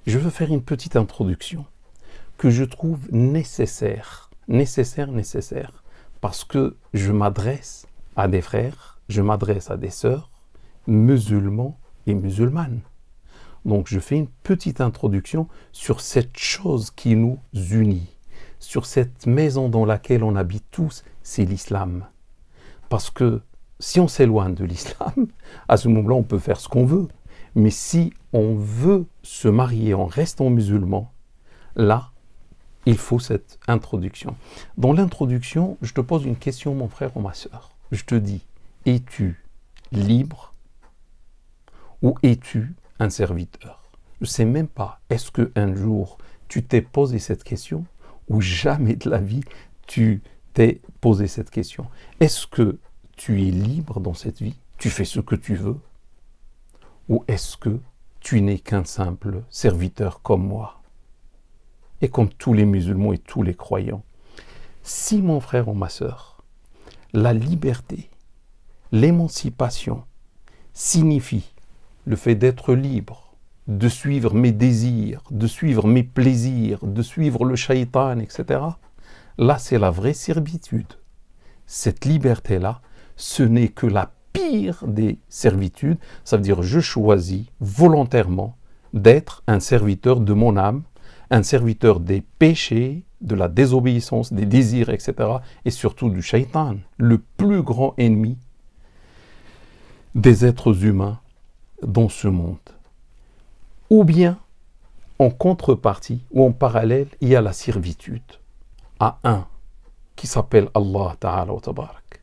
Je veux faire une petite introduction que je trouve nécessaire, parce que je m'adresse à des frères, je m'adresse à des sœurs, musulmans et musulmanes. Donc je fais une petite introduction sur cette chose qui nous unit, sur cette maison dans laquelle on habite tous, c'est l'islam. Parce que si on s'éloigne de l'islam, à ce moment-là, on peut faire ce qu'on veut. Mais si on veut se marier en restant musulman, là, il faut cette introduction. Dans l'introduction, je te pose une question, mon frère ou ma sœur. Je te dis, es-tu libre ou es-tu un serviteur? Je ne sais même pas, est-ce qu'un jour, tu t'es posé cette question ou jamais de la vie, tu t'es posé cette question? Est-ce que tu es libre dans cette vie? Tu fais ce que tu veux? Ou est-ce que tu n'es qu'un simple serviteur comme moi? Et comme tous les musulmans et tous les croyants. Si, mon frère ou ma sœur, la liberté, l'émancipation signifie le fait d'être libre, de suivre mes désirs, de suivre mes plaisirs, de suivre le shaitan, etc. Là, c'est la vraie servitude. Cette liberté-là, ce n'est que la pire des servitudes. Ça veut dire je choisis volontairement d'être un serviteur de mon âme, un serviteur des péchés, de la désobéissance, des désirs, etc. Et surtout du shaitan, le plus grand ennemi des êtres humains dans ce monde. Ou bien, en contrepartie, ou en parallèle, il y a la servitude à un qui s'appelle Allah Ta'ala wa Tabarak.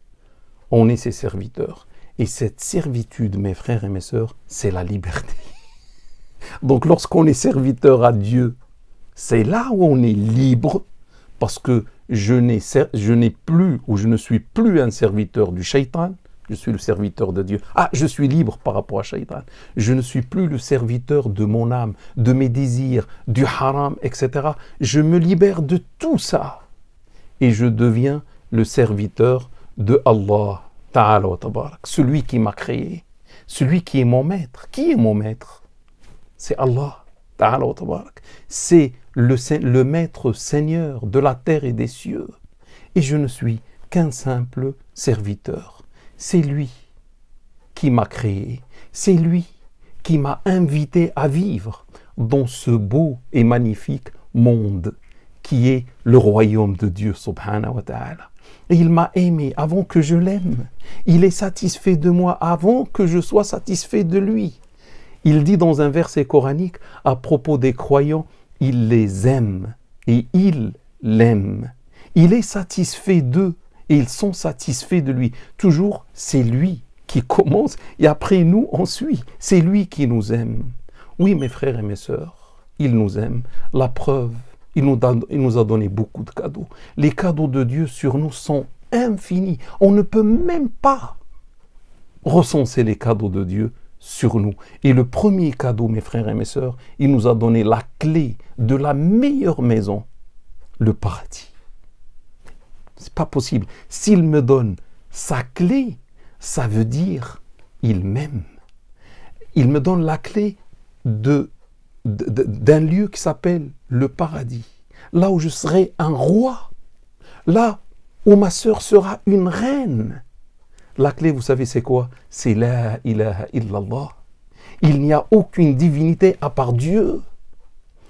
On est ses serviteurs. Et cette servitude, mes frères et mes sœurs, c'est la liberté. Donc lorsqu'on est serviteur à Dieu, c'est là où on est libre, parce que je n'ai plus, ou je ne suis plus un serviteur du shaitan, je suis le serviteur de Dieu. Ah, je suis libre par rapport à shaitan. Je ne suis plus le serviteur de mon âme, de mes désirs, du haram, etc. Je me libère de tout ça. Et je deviens le serviteur de Allah Ta'ala wa Tabarak, celui qui m'a créé, celui qui est mon maître. Qui est mon maître? C'est Allah Ta'ala wa Tabarak. C'est le maître seigneur de la terre et des cieux. Et je ne suis qu'un simple serviteur. C'est lui qui m'a créé. C'est lui qui m'a invité à vivre dans ce beau et magnifique monde qui est le royaume de Dieu subhanahu wa ta'ala. Et il m'a aimé avant que je l'aime. Il est satisfait de moi avant que je sois satisfait de lui. Il dit dans un verset coranique à propos des croyants, il les aime et il l'aime. Il est satisfait d'eux et ils sont satisfaits de lui. Toujours, c'est lui qui commence et après nous, on suit. C'est lui qui nous aime. Oui, mes frères et mes sœurs, il nous aime. La preuve, il nous a donné beaucoup de cadeaux. Les cadeaux de Dieu sur nous sont infinis. On ne peut même pas recenser les cadeaux de Dieu sur nous. Et le premier cadeau, mes frères et mes sœurs, il nous a donné la clé de la meilleure maison, le paradis. C'est pas possible. S'il me donne sa clé, ça veut dire il m'aime. Il me donne la clé d'un lieu qui s'appelle le paradis. Là où je serai un roi. Là où ma sœur sera une reine. La clé, vous savez, c'est quoi? C'est la ilaha illallah. Il n'y a aucune divinité à part Dieu.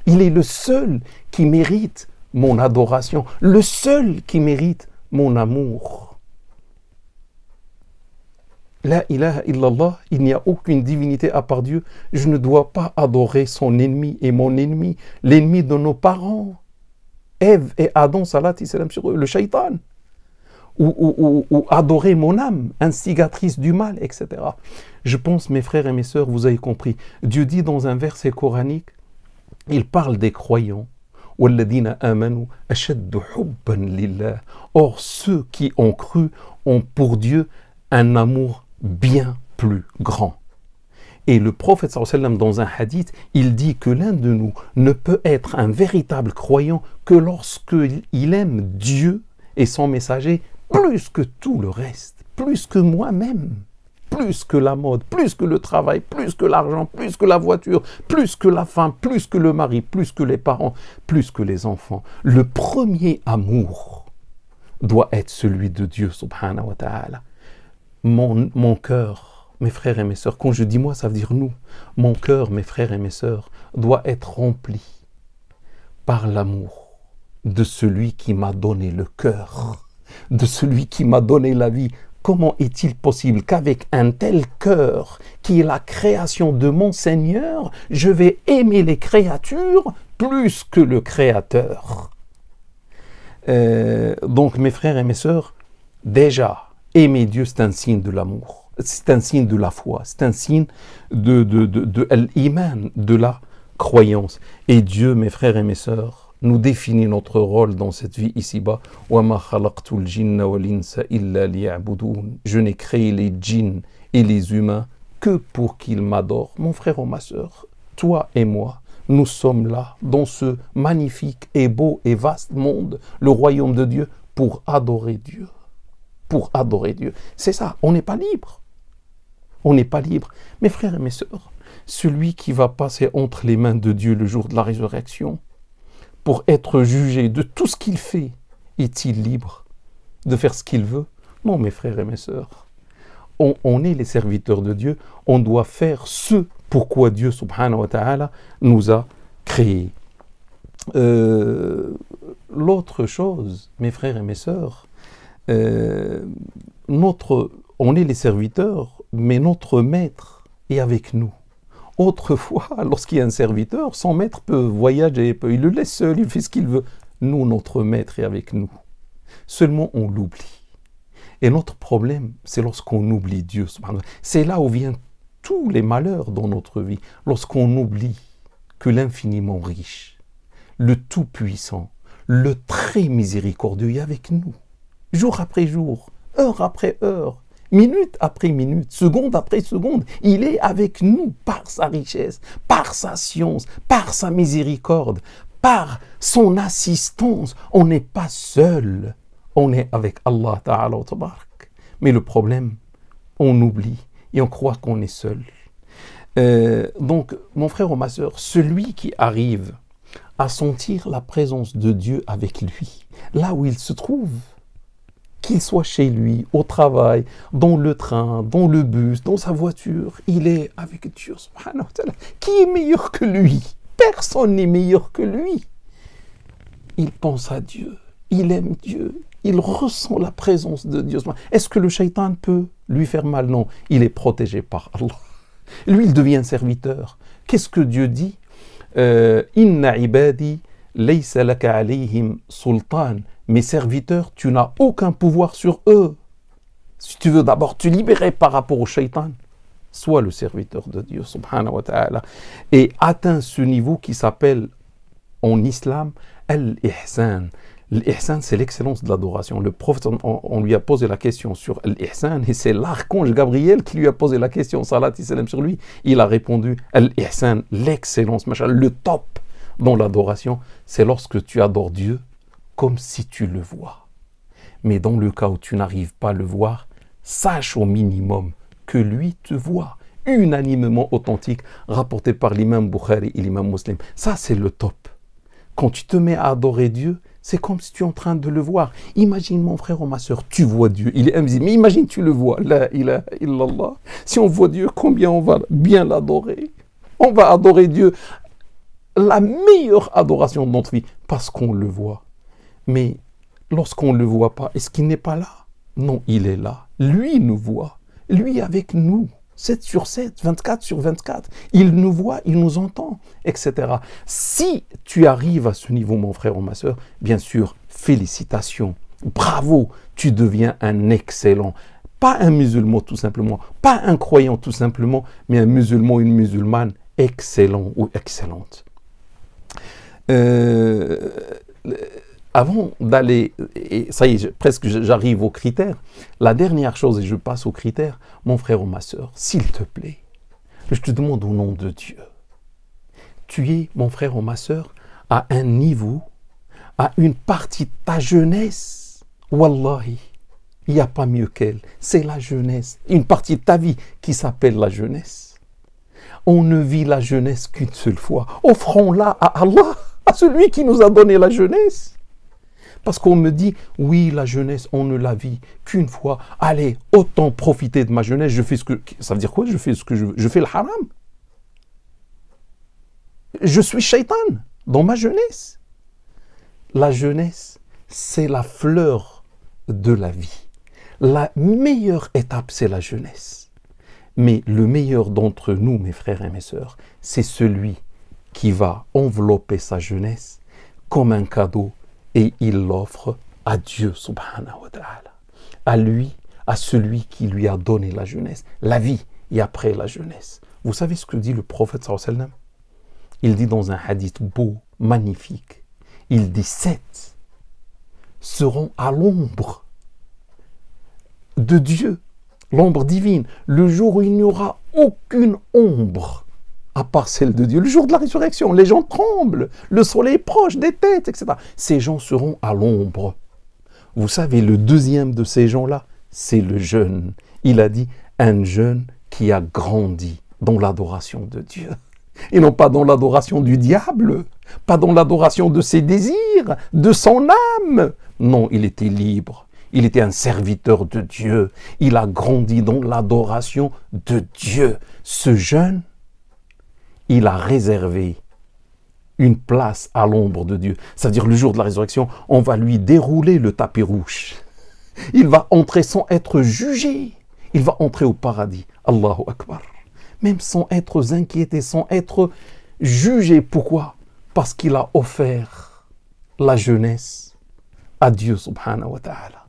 Il est le seul qui mérite mon adoration, le seul qui mérite mon amour. La ilaha illallah, il n'y a aucune divinité à part Dieu. Je ne dois pas adorer son ennemi et mon ennemi, l'ennemi de nos parents. Ève et Adam, salat et salam sur eux, le shaitan. Ou adorer mon âme, instigatrice du mal, etc. Je pense, mes frères et mes sœurs, vous avez compris. Dieu dit dans un verset coranique, il parle des croyants. Or, ceux qui ont cru ont pour Dieu un amour bien plus grand. Et le prophète sallallahu alayhi wa sallam, dans un hadith, il dit que l'un de nous ne peut être un véritable croyant que lorsqu'il aime Dieu et son messager plus que tout le reste, plus que moi-même. plus que la mode, plus que le travail, plus que l'argent, plus que la voiture, plus que la femme, plus que le mari, plus que les parents, plus que les enfants. Le premier amour doit être celui de Dieu, subhanahu wa ta'ala. Mon cœur, mes frères et mes sœurs, quand je dis moi, ça veut dire nous. Mon cœur, mes frères et mes sœurs, doit être rempli par l'amour de celui qui m'a donné le cœur, de celui qui m'a donné la vie. Comment est-il possible qu'avec un tel cœur, qui est la création de mon Seigneur, je vais aimer les créatures plus que le Créateur? Donc mes frères et mes sœurs, déjà, aimer Dieu, c'est un signe de l'amour, c'est un signe de la foi, c'est un signe de l'iman, de la croyance. Et Dieu, mes frères et mes sœurs, nous définit notre rôle dans cette vie ici-bas. Je n'ai créé les djinns et les humains que pour qu'ils m'adorent. Mon frère ou ma sœur, toi et moi, nous sommes là, dans ce magnifique et beau et vaste monde, le royaume de Dieu, pour adorer Dieu. Pour adorer Dieu. C'est ça, on n'est pas libre. On n'est pas libre. Mes frères et mes sœurs, celui qui va passer entre les mains de Dieu le jour de la résurrection, pour être jugé de tout ce qu'il fait, est-il libre de faire ce qu'il veut? Non, mes frères et mes sœurs. On est les serviteurs de Dieu, on doit faire ce pourquoi Dieu, subhanahu wa ta'ala, nous a créés. L'autre chose, mes frères et mes sœurs, on est les serviteurs, mais notre maître est avec nous. Autrefois, lorsqu'il y a un serviteur, son maître peut voyager, il le laisse seul, il fait ce qu'il veut. Nous, notre maître est avec nous. Seulement, on l'oublie. Et notre problème, c'est lorsqu'on oublie Dieu. C'est là où viennent tous les malheurs dans notre vie. Lorsqu'on oublie que l'infiniment riche, le tout-puissant, le très miséricordieux est avec nous. Jour après jour, heure après heure, minute après minute, seconde après seconde, il est avec nous par sa richesse, par sa science, par sa miséricorde, par son assistance. On n'est pas seul, on est avec Allah Ta'ala wa Tabarak. Mais le problème, on oublie et on croit qu'on est seul. Donc, mon frère ou ma sœur, celui qui arrive à sentir la présence de Dieu avec lui, là où il se trouve, qu'il soit chez lui, au travail, dans le train, dans le bus, dans sa voiture, il est avec Dieu, subhanahu wa ta'ala. Qui est meilleur que lui? Personne n'est meilleur que lui. Il pense à Dieu, il aime Dieu, il ressent la présence de Dieu. Est-ce que le shaitan peut lui faire mal? Non, il est protégé par Allah. Lui, il devient serviteur. Qu'est-ce que Dieu dit? Inna ibadi laysa laka alayhim sultan. Mes serviteurs, tu n'as aucun pouvoir sur eux. Si tu veux d'abord te libérer par rapport au shaitan, sois le serviteur de Dieu, subhanahu wa ta'ala, et atteins ce niveau qui s'appelle en islam al-ihsan. L'ihsan, c'est l'excellence de l'adoration. Le prophète, on lui a posé la question sur l'ihsan, et c'est l'archange Gabriel qui lui a posé la question, salat et salam sur lui. Il a répondu al-ihsan, l'excellence, le top dans l'adoration, c'est lorsque tu adores Dieu comme si tu le vois. Mais dans le cas où tu n'arrives pas à le voir, sache au minimum que lui te voit. Unanimement authentique, rapporté par l'imam Bukhari et l'imam Muslim. Ça, c'est le top. Quand tu te mets à adorer Dieu, c'est comme si tu es en train de le voir. Imagine, mon frère ou ma soeur, tu vois Dieu, il est invisible, mais imagine tu le vois. La ilaha illallah. Si on voit Dieu, combien on va bien l'adorer? On va adorer Dieu, la meilleure adoration de notre vie, parce qu'on le voit. Mais lorsqu'on ne le voit pas, est-ce qu'il n'est pas là? Non, il est là. Lui nous voit. Lui avec nous. 7 sur 7, 24 sur 24. Il nous voit, il nous entend, etc. Si tu arrives à ce niveau, mon frère ou ma soeur, bien sûr, félicitations. Bravo, tu deviens un excellent. Pas un musulman tout simplement, pas un croyant tout simplement, mais un musulman ou une musulmane excellent ou excellente. Avant d'aller, et ça y est, presque j'arrive aux critères, la dernière chose, et je passe aux critères, mon frère ou ma soeur, s'il te plaît, je te demande au nom de Dieu, tu es, mon frère ou ma soeur, à un niveau, à une partie de ta jeunesse, wallahi, Il n'y a pas mieux qu'elle. C'est la jeunesse. Une partie de ta vie qui s'appelle la jeunesse. On ne vit la jeunesse qu'une seule fois. Offrons-la à Allah, à celui qui nous a donné la jeunesse. Parce qu'on me dit, oui, la jeunesse, on ne la vit qu'une fois. Allez, autant profiter de ma jeunesse. Je fais ce que... Ça veut dire quoi? Je fais ce que je veux. Je fais le haram. Je suis shaitan dans ma jeunesse. La jeunesse, c'est la fleur de la vie. La meilleure étape, c'est la jeunesse. Mais le meilleur d'entre nous, mes frères et mes sœurs, c'est celui qui va envelopper sa jeunesse comme un cadeau et il l'offre à Dieu, subhanahu wa ta'ala. À lui, à celui qui lui a donné la jeunesse, la vie et après la jeunesse. Vous savez ce que dit le prophète sallallahu alayhi wa sallam? Il dit dans un hadith beau, magnifique, il dit 7 seront à l'ombre de Dieu, l'ombre divine, le jour où il n'y aura aucune ombre à part celle de Dieu, le jour de la résurrection, les gens tremblent, le soleil est proche des têtes, etc. Ces gens seront à l'ombre. Vous savez, le deuxième de ces gens-là, c'est le jeune. Il a dit, un jeune qui a grandi dans l'adoration de Dieu. Et non pas dans l'adoration du diable, pas dans l'adoration de ses désirs, de son âme. Non, il était libre. Il était un serviteur de Dieu. Il a grandi dans l'adoration de Dieu. Ce jeune, il a réservé une place à l'ombre de Dieu. C'est-à-dire le jour de la résurrection, on va lui dérouler le tapis rouge. Il va entrer sans être jugé. Il va entrer au paradis. Allahu Akbar. Même sans être inquiété, sans être jugé. Pourquoi? Parce qu'il a offert la jeunesse à Dieu subhanahu wa ta'ala.